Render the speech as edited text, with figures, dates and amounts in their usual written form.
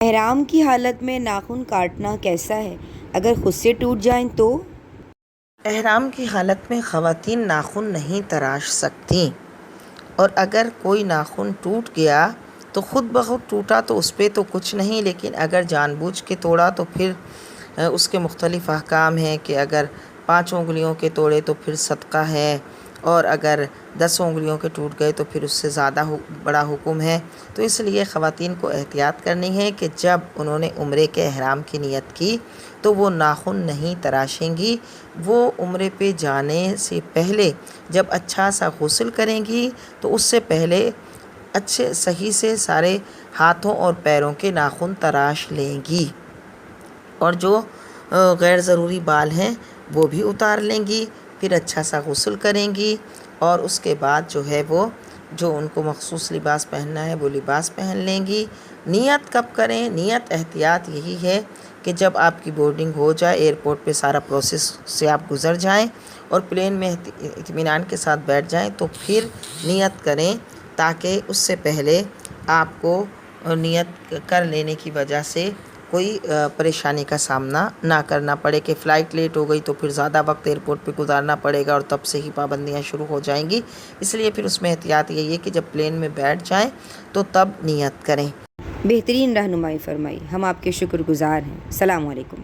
احرام کی حالت میں ناخن کاٹنا کیسا ہے؟ اگر خود سے ٹوٹ جائیں تو؟ احرام کی حالت میں خواتین ناخن نہیں تراش سکتیں، اور اگر کوئی ناخن ٹوٹ گیا تو خود بخود ٹوٹا تو اس پہ تو کچھ نہیں، لیکن اگر جان بوجھ کے توڑا تو پھر اس کے مختلف احکام ہیں کہ اگر 5 انگلیوں کے توڑے تو پھر صدقہ ہے، اور اگر 10 انگلیوں کے ٹوٹ گئے تو پھر اس سے زیادہ بڑا حکم ہے۔ تو اس لیے خواتین کو احتیاط کرنی ہے کہ جب انہوں نے عمرے کے احرام کی نیت کی تو وہ ناخن نہیں تراشیں گی۔ وہ عمرے پہ جانے سے پہلے جب اچھا سا غسل کریں گی تو اس سے پہلے اچھے صحیح سے سارے ہاتھوں اور پیروں کے ناخن تراش لیں گی، اور جو غیر ضروری بال ہیں وہ بھی اتار لیں گی۔ پھر اچھا سا غسل کریں گی، اور اس کے بعد جو ہے وہ جو ان کو مخصوص لباس پہننا ہے وہ لباس پہن لیں گی۔ نیت کب کریں؟ نیت احتیاط یہی ہے کہ جب آپ کی بورڈنگ ہو جائے، ایئرپورٹ پہ سارا پروسیس سے آپ گزر جائیں اور پلین میں اطمینان کے ساتھ بیٹھ جائیں تو پھر نیت کریں، تاکہ اس سے پہلے آپ کو نیت کر لینے کی وجہ سے کوئی پریشانی کا سامنا نہ کرنا پڑے کہ فلائٹ لیٹ ہو گئی تو پھر زیادہ وقت ایئرپورٹ پہ گزارنا پڑے گا اور تب سے ہی پابندیاں شروع ہو جائیں گی۔ اس لیے پھر اس میں احتیاط یہی ہے کہ جب پلین میں بیٹھ جائیں تو تب نیت کریں۔ بہترین رہنمائی فرمائی، ہم آپ کے شکر گزار ہیں۔ السلام علیکم۔